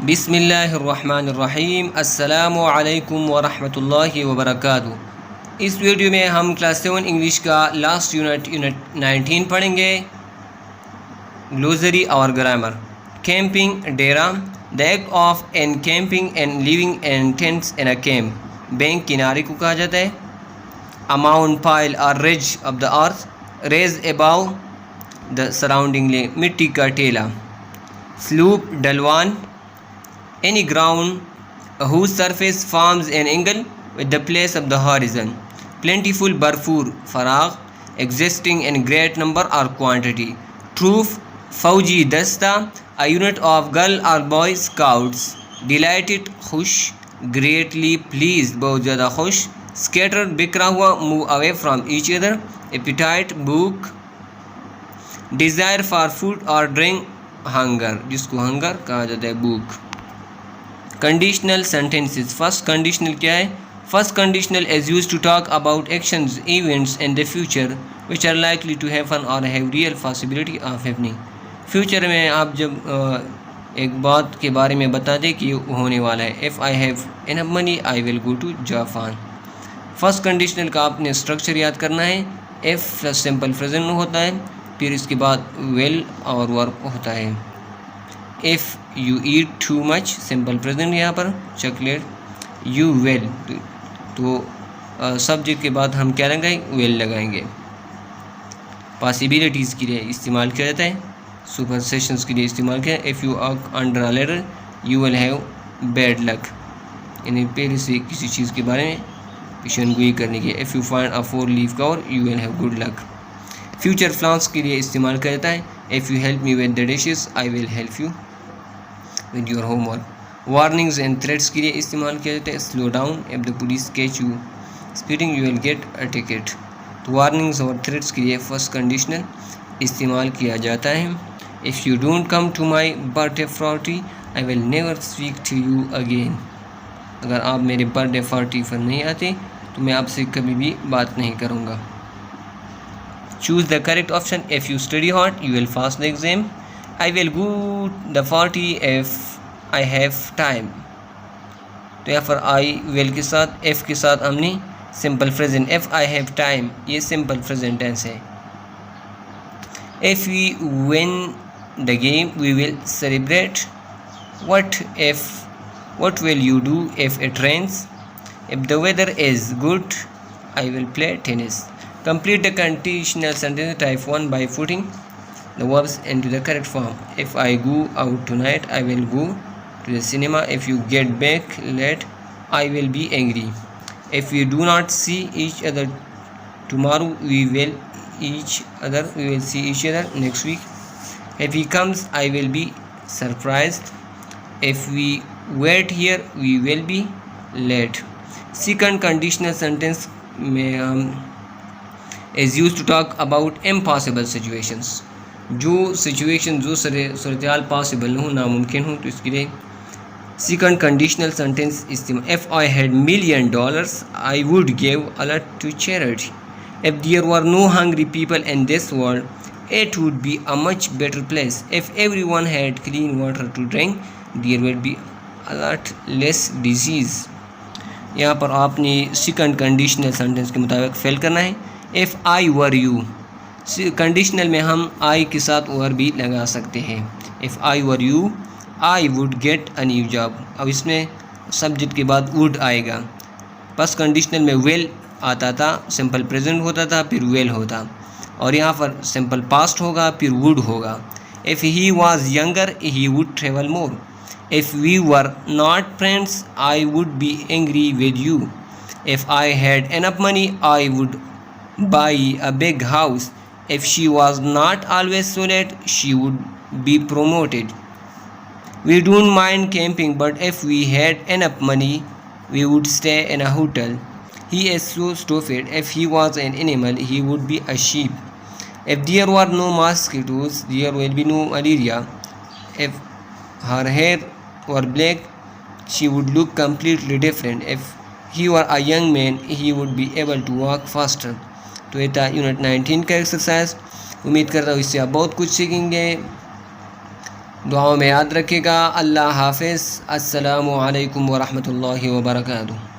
बिस्मिल्लाहिर्रहमानिर्रहीम अस्सलामु अलैकुम वरहमतुल्लाहि वबरकातुहू। इस वीडियो में हम क्लास 7 इंग्लिश का लास्ट यूनिट 19 पढ़ेंगे। ग्लोसरी और ग्रामर। कैंपिंग डेरा, the act of encamping and living in tents in a camp. Bank किनारे को कहा जाता है। A mound pile or ridge of the earth, raised above the surrounding land, मिट्टी का टेला। स्लूप डलवान, any ground whose surface forms an angle with the place of the horizon. Plentiful, भरपूर, फराग, existing in great number or quantity. Troop, फौजी दस्ता, a unit of girl or boy scouts. Delighted, खुश, greatly pleased, बहुत ज़्यादा खुश. Scattered, बिखरा हुआ, move away from each other. Appetite, भूख. Desire for food or drink, hunger, जिसको hunger कहा जाता है, भूख. Conditional sentences. फर्स्ट कंडीशनल क्या है? First conditional is used to talk about actions events in the future which are likely to happen और have real possibility of happening. Future में आप जब एक बात के बारे में बता दें कि होने वाला है। If I have enough money I will go to Japan. First conditional का आपने स्ट्रक्चर याद करना है। इफ़ प्लस सिंपल प्रेजेंट होता है, फिर इसके बाद विल और वर्ब होता है। If you eat too much, simple present यहाँ पर, चॉकलेट। यू विल, तो सब्जेक्ट के बाद हम क्या लगाएंगे? विल लगाएंगे। पॉसिबिलिटीज़ के लिए इस्तेमाल किया जाता है, सुपरसेशंस के लिए इस्तेमाल किया। If you work under a ladder you will have bad luck, यानी पहले से किसी चीज़ के बारे में पेशेनगोई करने की। If you find a 4 leaf cover you will have good luck. Future plans के लिए इस्तेमाल किया जाता है। If you help me with the dishes I will help you with your homework. Warnings and threats के लिए इस्तेमाल किया जाता है। Slow down, if the police catch you speeding you will get a ticket. तो वार्निंग्स और threats के लिए फर्स्ट कंडीशनल इस्तेमाल किया जाता है। If you don't come to my birthday party I will never speak to you again. अगर आप मेरे बर्थडे पार्टी पर नहीं आते तो मैं आपसे कभी भी बात नहीं करूँगा। Choose the correct option. If you study hard you will pass the exam. I will go the party if I have time। तो यहाँ पर I will के साथ if के साथ हमने simple present if I have time, ये simple present tense है। If we win the game we will celebrate। What will you do if it rains? If the weather is good I will play tennis। Complete the conditional sentence type 1 by putting the verbs into the correct form. If I go out tonight I will go to the cinema. If you get back late I will be angry. If we do not see each other tomorrow we will see each other next week. If he comes I will be surprised. If we wait here we will be late। Second conditional sentence is used to talk about impossible situations। जो situation, जो सूरत possible न हो, नामुमकिन हो, तो इसके लिए second conditional sentence इस्तेमाल। If I had $1 million I would give a lot to charity. If there were no hungry people in this world it would be a much better place. If everyone had clean water to drink there would be a lot less disease. यहाँ पर आपने second conditional sentence के मुताबिक fill करना है। If I were you, conditional में हम आई के साथ वर भी लगा सकते हैं। If I were you I would get a new job. अब इसमें सब्जेक्ट के बाद वुड आएगा। फर्स्ट कंडीशनल में विल आता था, सिंपल प्रेजेंट होता था, फिर विल होता, और यहाँ पर सिंपल पास्ट होगा, फिर वुड होगा। If he was younger he would travel more. If we were not friends I would be angry with you. If I had enough money I would buy a big house. If she was not always so late, she would be promoted. We don't mind camping, but if we had enough money, we would stay in a hotel. He is so stupid. If he was an animal, he would be a sheep. If there were no mosquitoes, there will be no malaria. If her hair were black, she would look completely different. If he were a young man, he would be able to walk faster। तो ये था unit 19 का exercise. उम्मीद करता हूँ इससे आप बहुत कुछ सीखेंगे। दुआओं में याद रखिएगा। अल्लाह हाफ़िज़। अस्सलामु अलैकुम व रहमतुल्लाहि व बरकातुहू।